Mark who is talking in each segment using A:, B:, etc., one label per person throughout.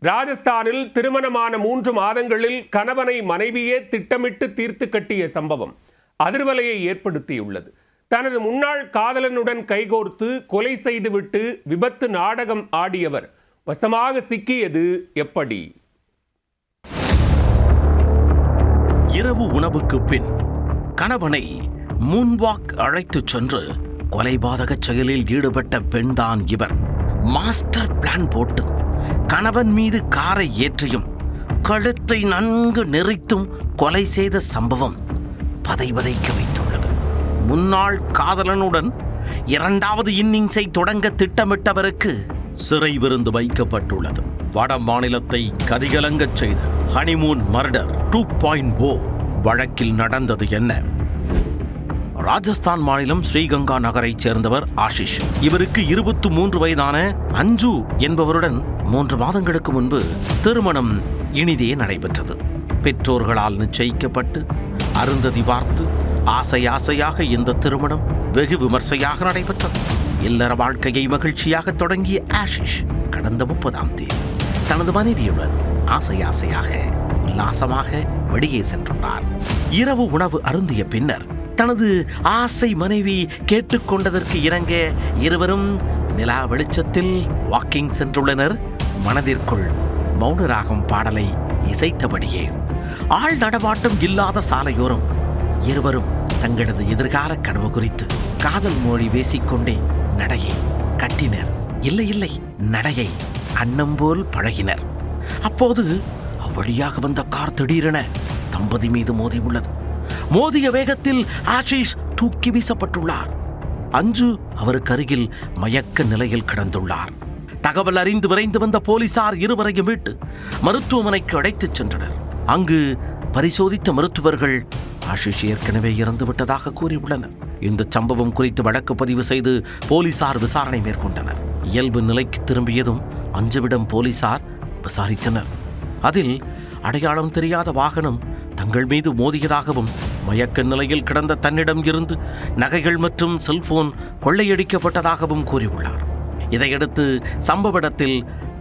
A: ராஜஸ்தானில் திருமணமான 3 மாதங்களில் கணவனை மனைவியே திட்டமிட்டு தீர்த்து கட்டிய சம்பவம் அதிர்வலையை ஏற்படுத்தியுள்ளது. தனது முன்னாள் காதலனுடன் கைகோர்த்து கொலை செய்துவிட்டு விபத்து நாடகம் ஆடியவர் வசமாக சிக்கியது எப்படி?
B: இரவு உணவுக்கு பின் கணவனை மூன்வாக் அழைத்துச் சென்று கொலைபாதக செயலில் ஈடுபட்ட பெண்தான் இவர். மாஸ்டர் பிளான் போட்டு கணவன் மீது காரை ஏற்றியும் கழுத்தை நன்கு நெறித்தும் கொலை செய்த சம்பவம் பதைபதைக்க வைத்துள்ளது. முன்னாள் காதலனுடன் 2வது இன்னிங்ஸை தொடங்க திட்டமிட்டவருக்கு சிறை விருந்து வைக்கப்பட்டுள்ளது. வட மாநிலத்தை கதிகலங்கச் செய்த ஹனிமூன் மர்டர் 2.0 வழக்கில் நடந்தது என்ன? ராஜஸ்தான் மாநிலம் ஸ்ரீகங்கா நகரைச் சேர்ந்தவர் ஆஷிஷ். இவருக்கு 23 வயதான அஞ்சு என்பவருடன் 3 மாதங்களுக்கு முன்பு திருமணம் இனிதே நடைபெற்றது. பெற்றோர்களால் நிச்சயிக்கப்பட்டு அருந்ததி பார்த்து ஆசையாக இந்த திருமணம் வெகு விமர்சையாக நடைபெற்றது. இல்லற வாழ்க்கையை மகிழ்ச்சியாக தொடங்கிய ஆஷிஷ் கடந்த 30ஆம் தேதி தனது மனைவியுடன் ஆசையாக உல்லாசமாக வெளியே சென்றுள்ளார். இரவு உணவு அருந்திய பின்னர் தனது ஆசை மனைவி கேட்டுக்கொண்டதற்கு இணங்க இருவரும் நிலா வெளிச்சத்தில் வாக்கிங் சென்றுள்ளனர். மனதிற்குள் மௌனராகம் பாடலை இசைத்தபடியே ஆள் நடமாட்டம் இல்லாத சாலையோரம் இருவரும் தங்களது எதிர்கால கனவு குறித்து காதல் மொழி பேசிக்கொண்டே நடையை கட்டினர். இல்லை நடையை அன்னம் போல் பழகினர். அப்போது அவ்வழியாக வந்த கார் திடீரென தம்பதி மீது மோதி உள்ளது. மோதிய வேகத்தில் ஆஷிஷ் தூக்கி வீசப்பட்டுள்ளார். அஞ்சு அவருக்கு அருகில் மயக்க நிலையில் கிடந்துள்ளார். தகவல் அறிந்து விரைந்து வந்த போலீசார் இருவரையும் மீட்டு மருத்துவமனைக்கு அழைத்துச் சென்றனர். அங்கு பரிசோதித்த மருத்துவர்கள் ஆஷிஷ் ஏற்கனவே இறந்துவிட்டதாக கூறியுள்ளனர். இந்த சம்பவம் குறித்து வழக்கு பதிவு செய்து போலீசார் விசாரணை மேற்கொண்டனர். இயல்பு நிலைக்கு திரும்பியதும் அஞ்சுவிடம் போலீசார் விசாரித்தனர். அதில் அடையாளம் தெரியாத வாகனம் தங்கள் மீது மோதியதாகவும் மயக்க நிலையில் கிடந்த தன்னிடம் இருந்து நகைகள் மற்றும் செல்போன் கொள்ளையடிக்கப்பட்டதாகவும் கூறியுள்ளார். இதையடுத்து சம்பவ இடத்தில்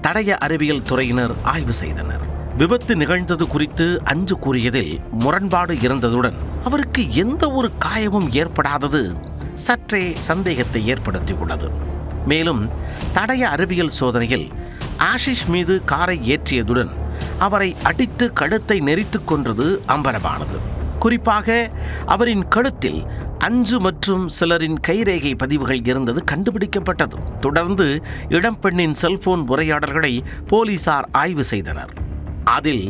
B: தடய அறிவியல் துறையினர் ஆய்வு செய்தனர். விபத்து நிகழ்ந்தது குறித்து அஞ்சு கூறியதில் முரண்பாடு இருந்ததுடன் அவருக்கு எந்த ஒரு காயமும் ஏற்படாதது சற்றே சந்தேகத்தை ஏற்படுத்தியுள்ளது. மேலும் தடய அறிவியல் சோதனையில் ஆஷிஷ் மீது காரை ஏற்றியதுடன் அவரை அடித்து கழுத்தை நெரித்துக் கொன்றது அம்பலமானது. குறிப்பாக அவரின் கழுத்தில் அஞ்சு மற்றும் சிலரின் கைரேகை பதிவுகள் இருந்தது கண்டுபிடிக்கப்பட்டது. தொடர்ந்து இளம்பெண்ணின் செல்போன் உரையாடல்களை போலீசார் ஆய்வு செய்தனர். அதில்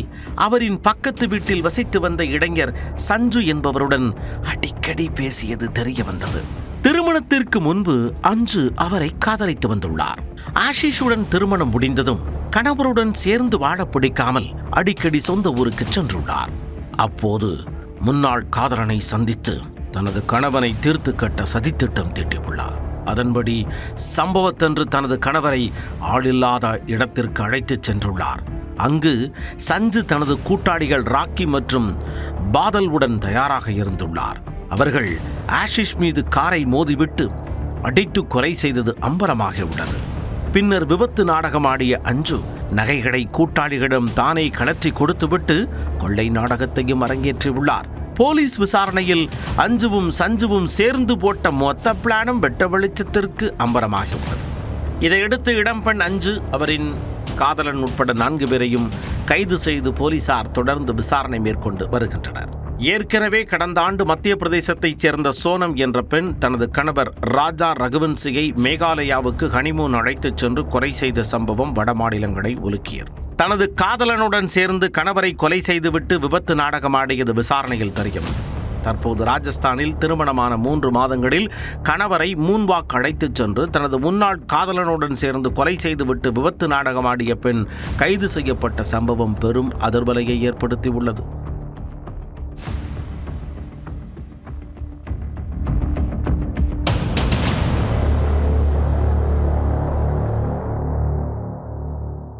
B: அவரின் பக்கத்து வீட்டில் வசித்து வந்த இளைஞர் சஞ்சு என்பவருடன் அடிக்கடி பேசியது தெரிய வந்தது. திருமணத்திற்கு முன்பு அஞ்சு அவரை காதலித்து வந்துள்ளார். ஆஷிஷுடன் திருமணம் முடிந்ததும் கணவருடன் சேர்ந்து வாழ பிடிக்காமல் அடிக்கடி சொந்த ஊருக்கு சென்றுள்ளார். அப்போது முன்னாள் காதலனை சந்தித்து தனது கணவனை தீர்த்து கட்ட சதித்திட்டம் தீட்டியுள்ளார். அதன்படி சம்பவத்தன்று தனது கணவரை ஆளில்லாத இடத்திற்கு அழைத்துச் சென்றுள்ளார். அங்கு சஞ்சு தனது கூட்டாளிகள் ராக்கி மற்றும் பாதல்வுடன் தயாராக இருந்துள்ளார். அவர்கள் ஆஷிஷ் மீது காரை மோதிவிட்டு அடித்து கொலை செய்தது அம்பலமாக உள்ளது. பின்னர் விபத்து நாடகமாடிய அஞ்சு நகைகளை கூட்டாளிகளிடம் தானே கலற்றி கொடுத்துவிட்டு கொள்ளை நாடகத்தையும் அரங்கேற்றியுள்ளார். போலீஸ் விசாரணையில் அஞ்சுவும் சஞ்சுவும் சேர்ந்து போட்ட மொத்த பிளானும் வெட்ட வெளிச்சத்திற்கு அம்பலமாக உள்ளது. இதையடுத்து இடம்பெண் அஞ்சு அவரின் காதலன் உட்பட 4 பேரையும் கைது செய்து போலீசார் தொடர்ந்து விசாரணை மேற்கொண்டு வருகின்றனர். ஏற்கனவே கடந்த ஆண்டு மத்திய பிரதேசத்தைச் சேர்ந்த சோனம் என்ற பெண் தனது கணவர் ராஜா ரகுவன்சியை மேகாலயாவுக்கு ஹனிமூன் அழைத்துச் சென்று கொலை செய்த சம்பவம் வட மாநிலங்களை உலுக்கியது. தனது காதலனுடன் சேர்ந்து கணவரை கொலை செய்துவிட்டு விபத்து நாடகமாடியது விசாரணையில் தெரியவந்தது. தற்போது ராஜஸ்தானில் திருமணமான 3 மாதங்களில் கணவரை மூன்வாக் அழைத்துச் சென்று தனது முன்னாள் காதலனுடன் சேர்ந்து கொலை செய்துவிட்டு விபத்து நாடகமாடிய பெண் கைது செய்யப்பட்ட சம்பவம் பெரும் அதிர்வலையை ஏற்படுத்தியுள்ளது.